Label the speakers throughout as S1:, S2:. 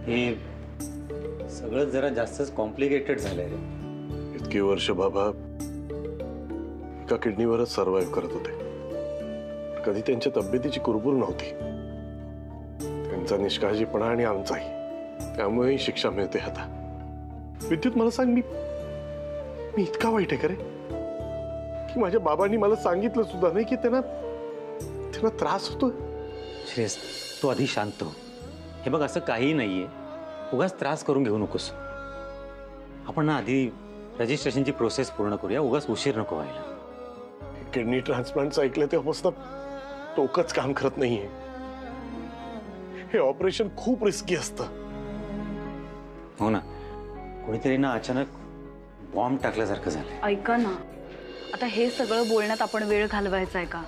S1: हे सगळं जरा जास्तच कॉम्प्लिकेटेड झालंय रे.
S2: इतकी वर्ष बाबा एका किडनीवरच सर्व्हाइव्ह करत होते. कधी त्यांच्या तब्येतीची कुरबुर नव्हती. त्यांचा निष्काळजीपणा आणि आमचाही, त्यामुळे शिक्षा मिळते आता. विद्युत मला सांग, मी इतका वाईट आहे का रे की माझ्या बाबांनी मला सांगितलं सुद्धा नाही की त्यांना त्रास होतो.
S1: श्रेयस, तू आधी शांत हो. हे बघ, असं काही नाहीये. उगाच त्रास करून घेऊ नकोस. आपण ना आधी रजिस्ट्रेशनची प्रोसेस पूर्ण करूया. उगाच उशीर नको व्हायला.
S2: किडनी ट्रान्सप्लांटचं ऐकलं तेव्हापासून डोकंच काम करत नाहीये. हे ऑपरेशन खूप रिस्की असतं.
S1: हो ना, कोणीतरी ना अचानक बॉम्ब टाकल्यासारखं झालंय.
S3: ऐका ना, आता हे सगळं बोलण्यात आपण वेळ घालवायचा आहे का?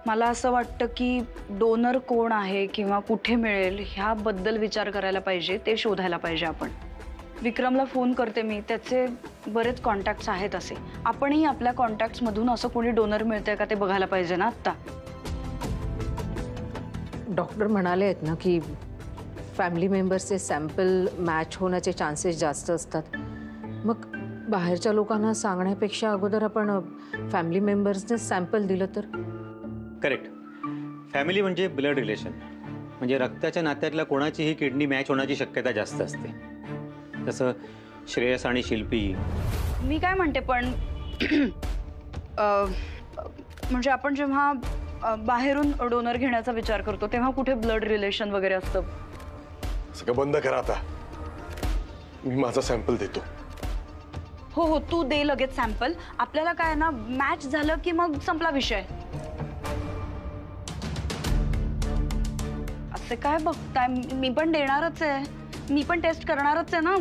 S3: मला असं वाटतं की डोनर कोण आहे किंवा कुठे मिळेल ह्याबद्दल विचार करायला पाहिजे. ते शोधायला पाहिजे आपण. विक्रमला फोन करते मी. त्याचे बरेच कॉन्टॅक्ट्स आहेत असे. आपणही आपल्या कॉन्टॅक्ट्समधून असं कोणी डोनर मिळतंय का ते बघायला पाहिजे ना आत्ता.
S4: डॉक्टर म्हणाले आहेत ना की फॅमिली मेंबर्सचे सॅम्पल मॅच होण्याचे चान्सेस जास्त असतात. मग बाहेरच्या लोकांना सांगण्यापेक्षा अगोदर आपण फॅमिली मेंबर्सने सॅम्पल दिलं तर.
S1: करेक्ट. फॅमिली म्हणजे ब्लड रिलेशन, म्हणजे रक्ताच्या नात्यातल्या कोणाचीही किडनी मॅच होण्याची शक्यता जास्त असते. तसं श्रेयस आणि शिल्पी.
S3: मी काय म्हणते पण म्हणजे आपण जेव्हा बाहेरून डोनर घेण्याचा विचार करतो तेव्हा कुठे ब्लड रिलेशन वगैरे असतं.
S2: सगळं बंद करा आता. मी माझा सॅम्पल देतो.
S3: हो हो, तू दे लगेच सॅम्पल. आपल्याला काय ना, मॅच झालं की मग संपला विषय. असे काय बघताय, मी पण देणारच आहे. मी पण टेस्ट करणारच आहे ना.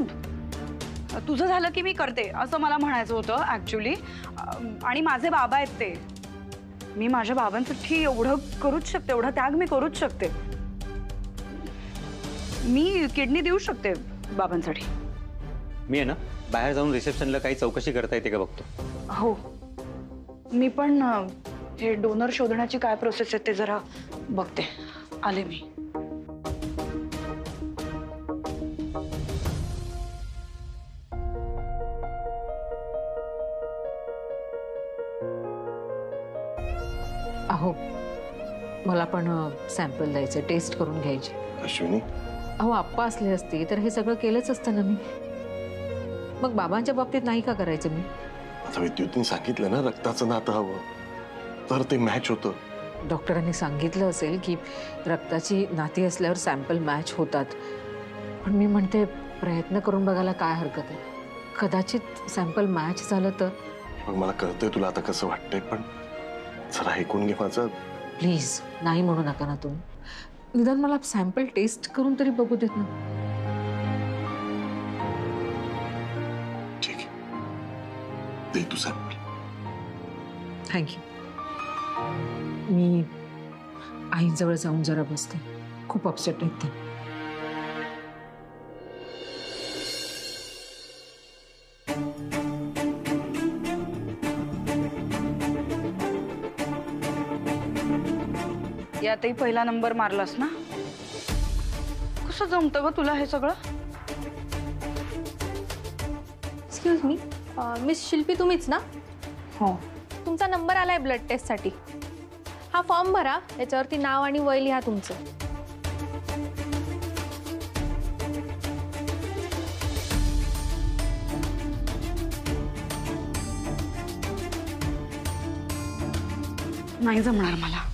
S3: तुझं झालं की मी करते असं मला म्हणायचं होतं ॲक्च्युली. आणि माझे बाबा आहेत ते. मी माझ्या बाबांसाठी एवढं करूच शकते, एवढा त्याग मी करूच शकते. मी किडनी देऊ शकते बाबांसाठी.
S1: मी आहे ना बाहेर जाऊन रिसेप्शनला काही चौकशी करता येते का बघतो.
S3: हो, मी पण हे डोनर शोधण्याची काय प्रोसेस आहे ते जरा बघते. आले मी.
S4: अहो, मला पण सॅम्पल द्यायचे, टेस्ट करून घ्यायचे.
S2: अश्विनी,
S4: अहो आप्पा असले असते तर हे सगळं केलंच असतं ना मी. मग बाबांच्या बाबतीत नाही का करायचं मी?
S2: आता विद्युतने सांगितलं ना रक्ताचं नातं हवं तर ते मॅच होतं.
S4: डॉक्टरांनी सांगितलं असेल की रक्ताची नाती असल्यावर सॅम्पल मॅच होतात. पण मी म्हणते प्रयत्न करून बघायला काय हरकत आहे. कदाचित सॅम्पल मॅच झालं तर.
S2: मग मला कळतंय तुला आता कसं वाटतंय, पण जरा ऐकून घे माझं.
S4: प्लीज नाही म्हणू नका ना तुम्ही. निदान मला सॅम्पल टेस्ट करून तरी बघू देत ना.
S2: ठीक आहे, दे तू सॅम्पल.
S4: थँक्यू. मी आईजवळ जाऊन जरा बसते. खूप अपसेट आहेत ते.
S3: यातही पहिला नंबर मारलास ना. कसं जमतं ग तुला हे सगळं?
S5: एक्सक्यूज मी, मिस शिल्पी तुम्हीच ना?
S3: हो.
S5: तुमचा नंबर आलाय ब्लड टेस्टसाठी. हा फॉर्म भरा, याच्यावरती नाव आणि वय लिहा तुमचं.
S3: नाही जमणार मला.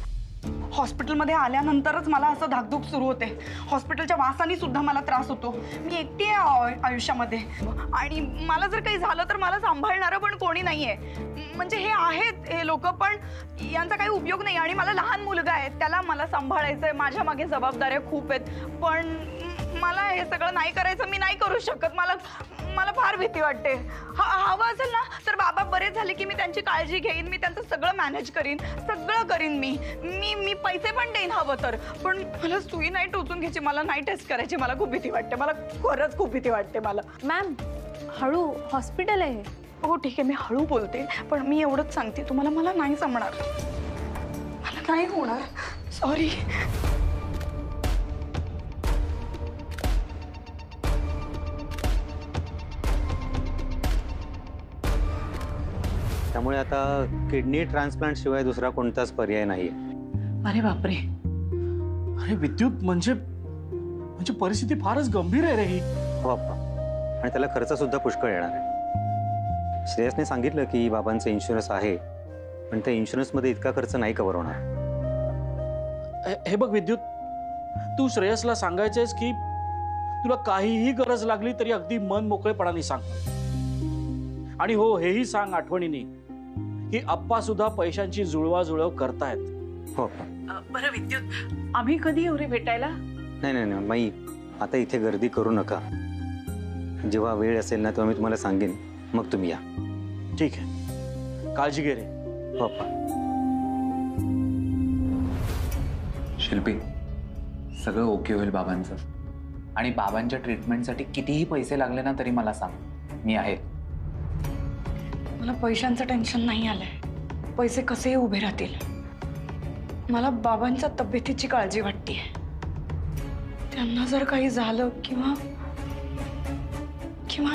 S3: हॉस्पिटलमध्ये आल्यानंतरच मला असं धाकधूक सुरू होते. हॉस्पिटलच्या वासाने सुद्धा मला त्रास होतो. मी एकटी आहे आयुष्यामध्ये. आणि मला जर काही झालं तर मला सांभाळणारं पण कोणी नाहीये. म्हणजे हे आहेत हे लोक, पण यांचा काही उपयोग नाही. आणि मला लहान मुलगा आहे, त्याला मला सांभाळायचंय. माझ्या मागे जबाबदाऱ्या खूप आहेत. पण मला हे सगळं नाही करायचं. मी नाही करू शकत. मला फार भीती वाटते. हवं असेल ना तर बाबा बरे झाले की मी त्यांची काळजी घेईन. मी त्यांचं सगळं मॅनेज करीन. सगळं करीन. मी पैसे पण देईन हवं तर. पण मला सुई नाही टोचून घ्यायची. मला नाही टेस्ट करायची. मला खूप भीती वाटते. मला खरंच खूप भीती वाटते मला.
S5: मॅम, हळू, हॉस्पिटल आहे.
S3: हो ठीक आहे, मी हळू बोलते. पण मी एवढंच सांगते तुम्हाला, मला नाही जमणार. मला नाही होणार. सॉरी.
S1: त्यामुळे आता किडनी ट्रान्सप्लांट शिवाय दुसरा कोणताच पर्याय नाहीये.
S6: अरे बापरे. अरे विद्युत म्हणजे परिस्थिती फारच गंभीर आहे रे ही.
S1: हो अप्पा, आणि त्याला खर्च सुद्धा पुष्कळ येणार आहे. श्रेयसने सांगितलं की बाबांचं इन्शुरन्स आहे, पण त्या इन्शुरन्समध्ये इतका खर्च नाही कव्हर होणार.
S6: हे बघ विद्युत, तू श्रेयसला सांगायचंयस की तुला काहीही गरज लागली तरी अगदी मन मोकळेपणाने सांग. आणि हो, हेही सांग आठवणीने की आप्पा सुद्धा पैशांची जुळवाजुळव करतायत.
S1: हो अप्पा.
S3: बरं विद्युत, आम्ही कधी येऊ रे भेटायला?
S1: नाही माई, आता इथे गर्दी करू नका. जेव्हा वेळ असेल ना तेव्हा मी तुम्हाला सांगेन, मग तुम्ही या.
S6: ठीक आहे, काळजी घे रे.
S1: हो अप्पा.
S7: शिल्पी, सगळं ओके होईल बाबांचं. आणि बाबांच्या ट्रीटमेंटसाठी कितीही पैसे लागले ना तरी मला सांग, मी आहे.
S3: मला पैशांचं टेन्शन नाही आलंय. पैसे कसेही उभे राहतील. मला बाबांच्या तब्येतीची काळजी वाटते. त्यांना जर काही झालं किंवा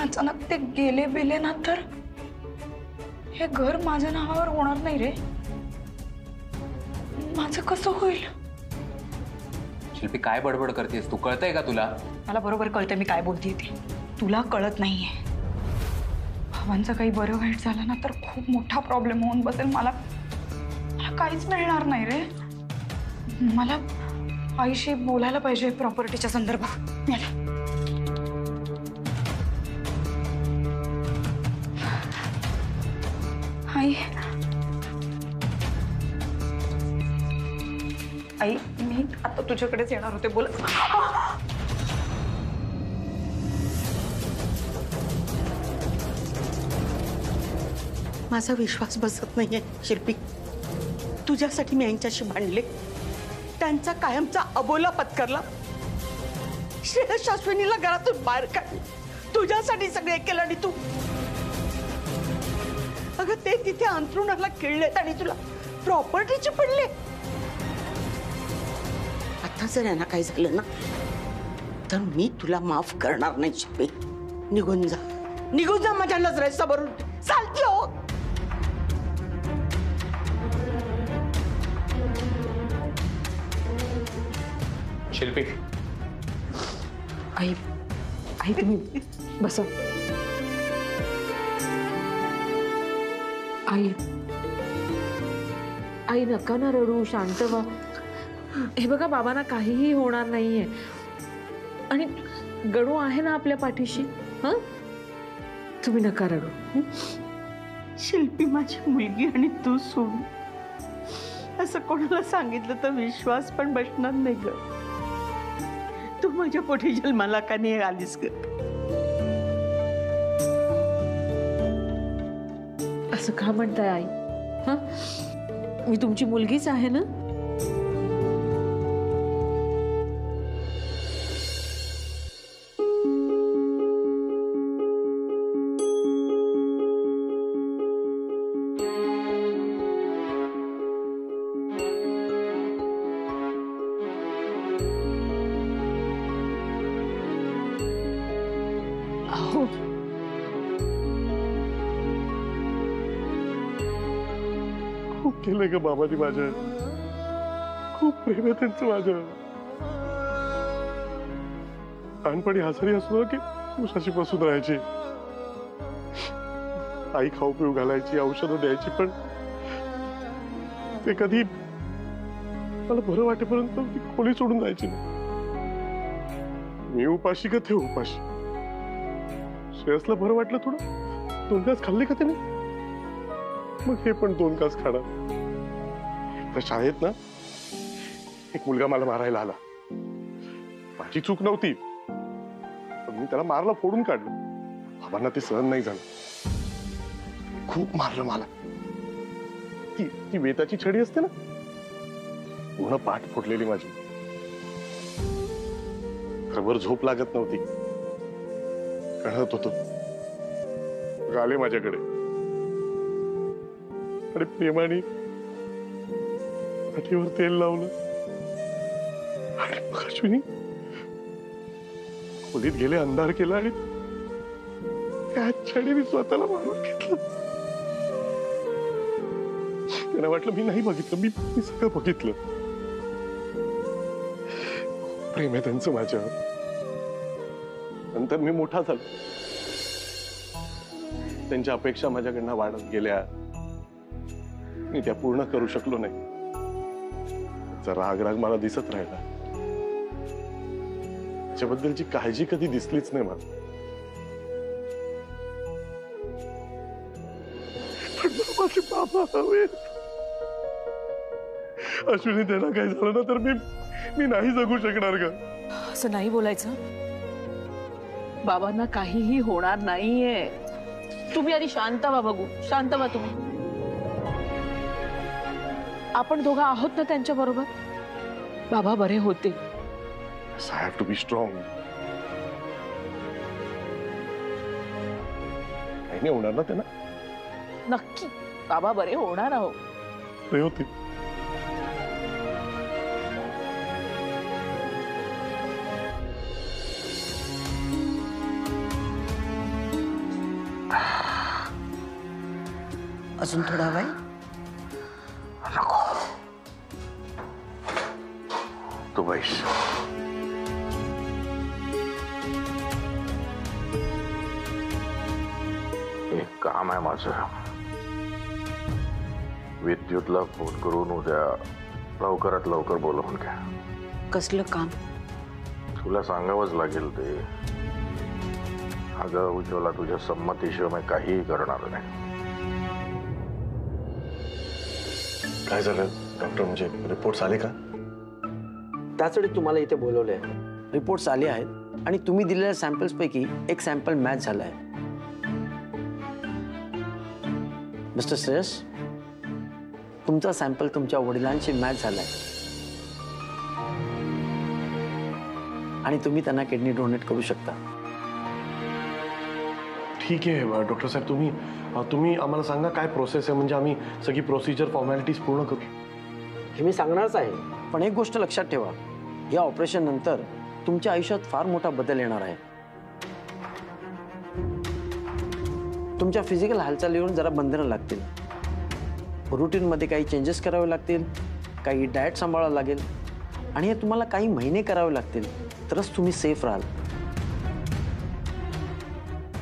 S3: अचानक ते गेले ना, तर हे घर माझ्या नावावर होणार नाही रे. माझं कसं होईल?
S7: शिल्पी, काय बडबड करतेस तू? कळतंय का तुला?
S3: मला बरोबर कळतंय मी काय बोलतेय ते. तुला कळत नाहीये. बाबांचं काही बरं वाईट झालं ना तर खूप मोठा प्रॉब्लेम होऊन बसेल. मला काहीच मिळणार नाही रे. मला आईशी बोलायला पाहिजे प्रॉपर्टीच्या संदर्भात. आई, मी आता तुझ्याकडेच येणार होते. बोल.
S8: माझा विश्वास बसत नाहीये शिल्पी. तुझ्यासाठी मी यांच्याशी भांडले, त्यांचा कायमचा अबोला पत्करला. श्रेयस शाश्विनीला घरातून बाहेर काढले. तुझ्यासाठी सगळे केलं आणि तू अगं ते तिथे अंथरुणाला किळलेत आणि तुला प्रॉपर्टीचे पडले. आता जर यांना काही झालं ना तर मी तुला माफ करणार नाही शिल्पी. निघून जा माझ्या नजरेसमोरून. चालती हो.
S7: शिल्पी,
S4: आई तुम्ही बसा. आई नका ना रडू, शांत व्हा. हे बघा, बाबांना काहीही होणार नाहीये आणि गणू आहे ना आपल्या पाठीशी. हं, तुम्ही नका रडू.
S8: शिल्पी माझी मुलगी आणि तू सोडून असं कोणाला सांगितलं तर विश्वास पण बसणार नाही ग. तू माझ्या पोटी जन्माला का नाही आलीस ग?
S4: असं का म्हणताय आई? हं, मी तुमची मुलगीच आहे ना. अहो,
S2: खूप केलंय ग बाबांनी माझ्या. खूप प्रेम आहे त्यांचं माझ्यावर. लहानपणी हसरी असलो की उशाशी बसून राहायची. आई खाऊ पिऊ घालायची, औषधं द्यायची, पण ते कधी मला बरं वाटेपर्यंत ती खोली सोडून जायची नाही. मी उपाशी का ते उपाशी. श्रेयसला बरं वाटलं थोडं, 2 घास खाल्ले का त्याने, मग हे पण 2 घास खाणार. तर शाळेत ना एक मुलगा मला मारायला आला. माझी चूक नव्हती, पण मी त्याला मारला, फोडून काढलं. बाबांना ते सहन नाही झालं. खूप मारलं मला. ती वेताची छडी असते ना, पूर्ण पाठ फुटलेली माझी. खबर झोप लागत नव्हती. कळत होतो. आले माझ्याकडे आणि प्रेमाने पाठीवर तेल लावलं आणि मग अश्विनी खोलीत गेले, अंधार केला आणि त्या छडीने स्वतःला मारून घेतलं. त्यांना वाटलं मी नाही बघितलं, मी सगळं बघितलं. प्रेम आहे त्यांचं माझ्यावर. नंतर मी मोठा झालो, त्यांच्या अपेक्षा माझ्याकडनं वाढत गेल्या, मी त्या पूर्ण करू शकलो नाही. राग राग मला दिसत राहिला. त्याच्याबद्दलची काळजी कधी दिसलीच नाही मला. पण माझे बाबा हवे. अश्विनी, त्यांना काय झालं ना तर मी नाही जगू शकणार का?
S9: असं नाही बोलायचं. बाबांना काहीही होणार नाहीये. तुम्ही आधी शांत व्हा बघू, शांत व्हा तुम्ही. आपण दोघं आहोत ना त्यांच्या बरोबर. बाबा बरे होते.
S2: I have to be strong. काही नाही होणार ना त्यांना.
S9: नक्की बाबा बरे होणार आहोत.
S2: ते होते.
S8: अजून थोडा वेळ.
S2: तू बैस.
S10: एक काम आहे माझं. विद्युतला फोन करून उद्या लवकरात लवकर बोलवून घ्या.
S8: कसलं काम?
S10: तुला सांगावंच लागेल ते. अगं उज्ज्वला, तुझ्या संमतीशिवाय मी काहीही करणार नाही.
S2: काय झालं डॉक्टर? म्हणजे रिपोर्ट्स आले का?
S11: त्यासाठी तुम्हाला इथे बोलवले आहे. रिपोर्ट्स आले आहेत आणि तुम्ही दिलेल्या सॅम्पल्स पैकी एक सॅम्पल मॅच झाला आहे. मिस्टर श्रेयस, तुमचा सॅम्पल तुमच्या वडिलांशी मॅच झालाय आणि तुम्ही त्यांना किडनी डोनेट करू शकता.
S2: ठीक आहे डॉक्टर साहेब, तुम्ही आम्हाला सांगा काय प्रोसेस आहे, म्हणजे आम्ही सगळी प्रोसिजर फॉर्मॅलिटीज पूर्ण करू.
S11: हे मी सांगणारच आहे, पण एक गोष्ट लक्षात ठेवा. या ऑपरेशन नंतर तुमच्या आयुष्यात फार मोठा बदल येणार आहे. तुमच्या फिजिकल हालचालीवरून जरा बंधनं लागतील. रुटीनमध्ये काही चेंजेस करावे लागतील, काही डाएट सांभाळावं लागेल आणि हे तुम्हाला काही महिने करावे लागतील, तरच तुम्ही सेफ राहाल.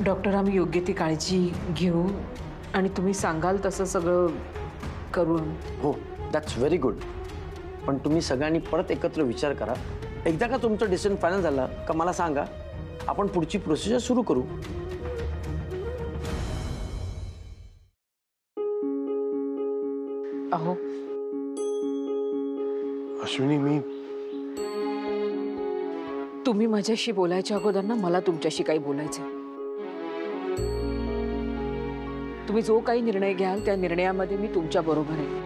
S4: डॉक्टर, आम्ही योग्य ती काळजी घेऊ आणि तुम्ही सांगाल तसं सगळं करू.
S11: हो, दॅट्स व्हेरी गुड. पण तुम्ही सगळ्यांनी परत एकत्र विचार करा. एकदा का तुमचं डिसिजन फायनल झालं का मला सांगा, आपण पुढची प्रोसिजर सुरू करू.
S4: अहो
S2: अश्विनी, मी
S4: तुम्ही माझ्याशी बोलायच्या अगोदर ना मला तुमच्याशी काही बोलायचं. तुम्ही जो काही निर्णय घ्याल त्या निर्णयामध्ये मी तुमच्या बरोबर आहे.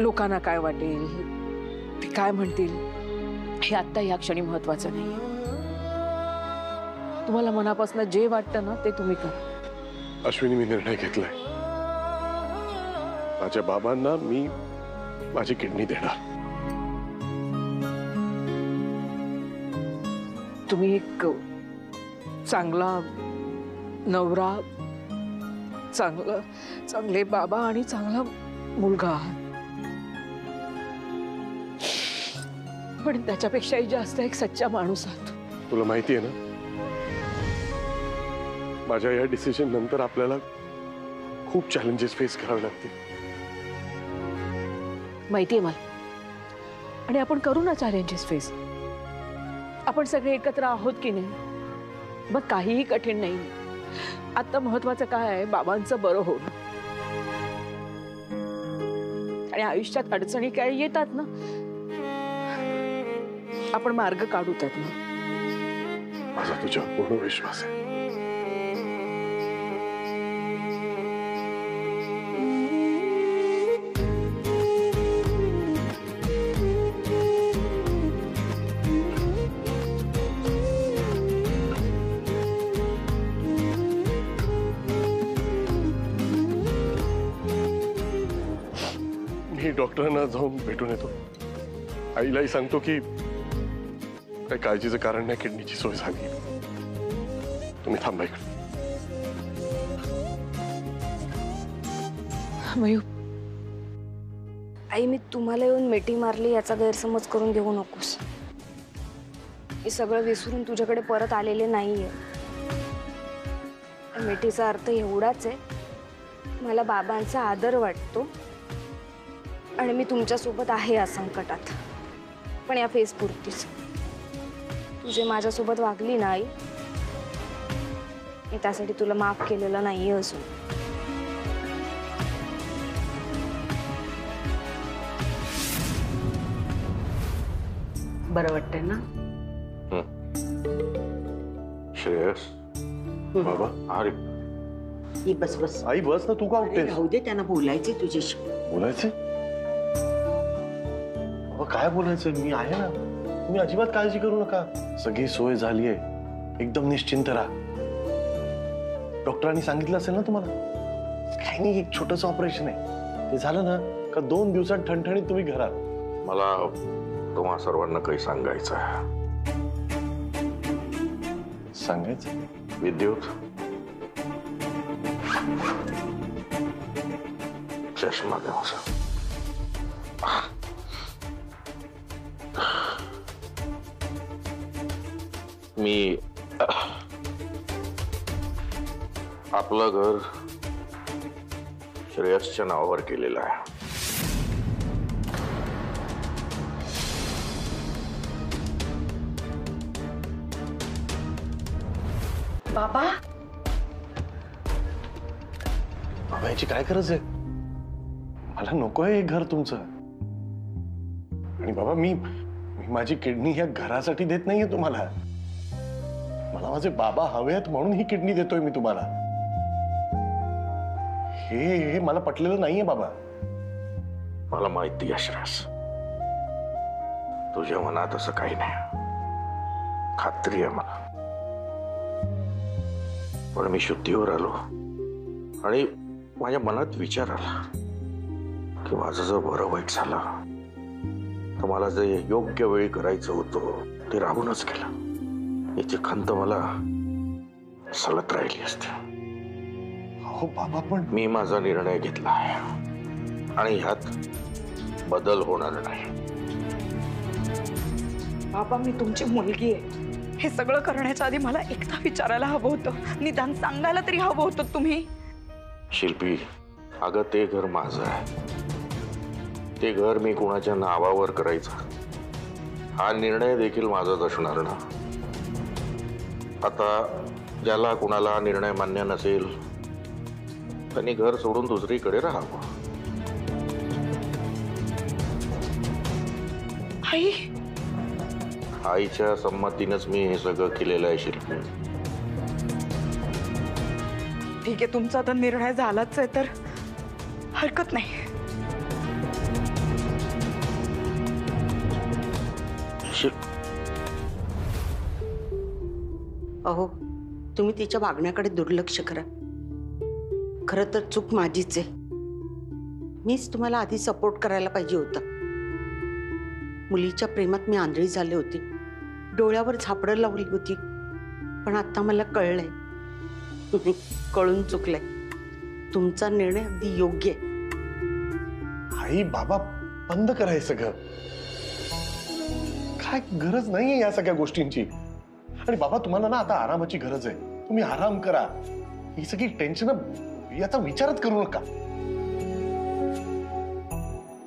S4: लोकांना काय वाटेल, ते काय म्हणतील, हे आत्ता या क्षणी महत्वाचं नाही. तुम्हाला मनापासून जे वाटतं ना ते तुम्ही करा.
S2: अश्विनी, मी निर्णय घेतलाय. माझ्या बाबांना मी माझी किडनी देणार.
S4: तुम्ही एक चांगला नवरा, चांगले बाबा आणि चांगला मुलगा आहात. पण त्याच्यापेक्षाही जास्त एक सच्चा माणूस आहात.
S2: तुला माहिती आहे ना, माझ्या या डिसिजन नंतर आपल्याला खूप चॅलेंजेस फेस करावे लागतील.
S4: माहितीये मला, आणि आपण करू ना चॅलेंजेस फेस. आपण सगळे एकत्र आहोत की नाही, मग काहीही कठीण नाही. आता महत्वाचं काय आहे, बाबांचं बरं होणं. आणि आयुष्यात अडचणी काय येतात ना, आपण मार्ग काढू त्यातनं.
S2: माझा तुझ्यावर पूर्ण विश्वास आहे. मी डॉक्टरांना जाऊन भेटून येतो. आईलाही सांगतो की काही काळजीचं कारण नाही, किडनीची सोय झाली. तुम्ही थांबा इकडे.
S4: मयू,
S12: आई, मी तुम्हाला येऊन मिठी मारली याचा गैरसमज करून घेऊ नकोस. मी सगळं विसरून तुझ्याकडे परत आलेले नाहीये. मिठीचा अर्थ एवढाच आहे, मला बाबांचा आदर वाटतो आणि मी तुमच्यासोबत आहे या संकटात, पण या फेसपुरतीच. तुझे माझ्यासोबत वागली ना आई, मी त्यासाठी तुला माफ केलेलं नाहीये अजून.
S8: बरं वाटतंय ना?
S2: श्रेयस बाबा, अरे
S8: ही बस बस.
S2: आई बस ना, तू का उठतेस?
S8: राहू दे, त्यांना बोलायचे तुझ्याशी.
S2: बोलायचे? बाबा काय बोलायचं, मी आहे ना. तुम्ही अजिबात काळजी करू नका, सगळी सोय झालीये. एकदम निश्चिंत राहा. डॉक्टरांनी सांगितलं असेल ना तुम्हाला, काही नाही, एक छोटंसं ऑपरेशन आहे. ते झालं ना का 2 दिवसात ठणठणीत तुम्ही घरात.
S10: मला तुम्हा सर्वांना काही सांगायचं आहे.
S2: सांगायचं?
S10: विद्युत, चष्मा द्या माझा. मी आपलं घर श्रेयसच्या नावावर केलेलं आहे.
S3: बाबा,
S2: बाबा याची काय गरज आहे? मला नको आहे हे घर तुमचं. आणि बाबा मी माझी किडनी ह्या घरासाठी देत नाहीये तुम्हाला. मला माझे बाबा हवेत म्हणून ही किडनी देतोय मी तुम्हाला. हे मला पटलेलं नाहीये बाबा.
S10: मला माहिती आहे श्रेयस, तुझ्या मनात असं काही नाही, खात्री आहे मला. पण मी शुद्धीवर आलो आणि माझ्या मनात विचार आला की माझं जर बरं वाईट झालं तर मला जे योग्य वेळी करायचं होतं ते राहूनच गेलं. याची खंत मला सलत राहिली असते.
S2: हो बाबा, पण
S10: मी माझा निर्णय घेतला आहे आणि ह्यात बदल होणार नाही.
S3: बाबा, मी तुमची मुलगी आहे. हे सगळं करण्याच्या आधी मला एकदा विचारायला हवं होतं, निदान सांगायला तरी हवं होतं तुम्ही.
S10: शिल्पी, अगं ते घर माझं आहे. ते घर मी कुणाच्या नावावर करायचं हा निर्णय देखील माझाच असणार ना. आता ज्याला कुणाला निर्णय मान्य नसेल त्यांनी घर सोडून दुसरीकडे राहावं.
S3: आई,
S10: आईच्या संमतीनंच मी हे सगळं केलेलं आहे शिल्पी.
S3: ठीक आहे, तुमचा आता निर्णय झालाच आहे तर हरकत नाही.
S8: अहो, तुम्ही तिच्या वागण्याकडे दुर्लक्ष करा. खरं तर चूक माझीच आहे. मीच तुम्हाला आधी सपोर्ट करायला पाहिजे होता. मुलीच्या प्रेमात मी आंधळी झाले होते, डोळ्यावर झापडं लावली होती. पण आता मला कळलंय, कळून चुकलंय. तुमचा निर्णय अगदी योग्य आहे.
S2: आई बाबा, बंद करा हे सगळं. काय गरज नाहीये या सगळ्या गोष्टींची. आणि बाबा, तुम्हाला ना आता आरामाची गरज आहे. तुम्ही आराम करा. ही सगळी टेन्शन याचा विचारच करू नका.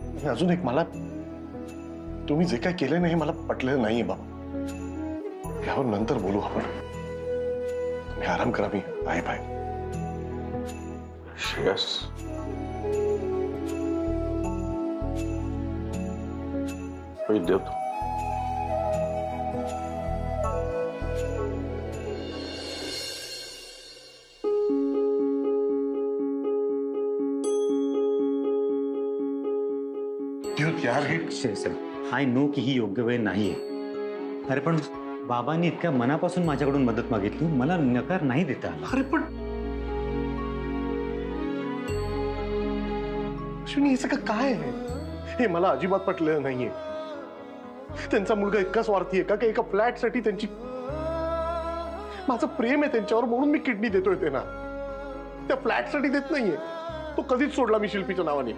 S2: आणि अजून एक, मला तुम्ही जे काय केलं नाही हे मला पटलेलं नाहीये बाबा. यावर नंतर बोलू आपण. तुम्ही आराम करा, मी आहे बाहेर.
S10: श्रेयस, विद्युत,
S2: यार,
S1: आय नो की ही योग्य वेळ नाहीये. अरे पण बाबांनी इतक्या मनापासून माझ्याकडून मदत मागितली, मला नकार नाही देता आला.
S2: अरे पण अश्विनी, हे सगळं काय आहे? हे मला अजिबात पटलेलं नाहीये. त्यांचा मुलगा इतका स्वार्थी आहे का एका फ्लॅटसाठी त्यांची, माझं प्रेम आहे त्यांच्यावर म्हणून मी किडनी देतोय त्यांना. त्या फ्लॅटसाठी देत नाहीये. तो कधीच सोडला मी शिल्पीच्या नावाने.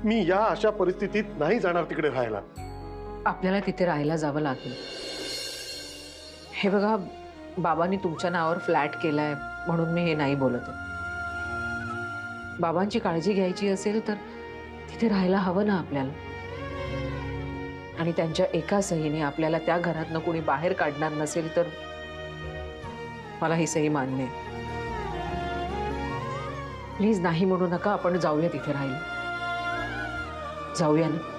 S2: मी या अशा परिस्थितीत नाही जाणार तिकडे राहायला.
S4: आपल्याला तिथे राहायला जावं लागेल. हे बघा, बाबांनी तुमच्या नावावर फ्लॅट केलाय म्हणून मी हे नाही बोलत आहे. बाबांची काळजी घ्यायची असेल तर तिथे राहायला हवं ना आपल्याला. आणि त्यांच्या एका सहीने आपल्याला त्या घरातनं कोणी बाहेर काढणार नसेल तर मला ही सही मान्य आहे. प्लीज नाही म्हणू नका, आपण जाऊया तिथे राहायला. जाऊया ना.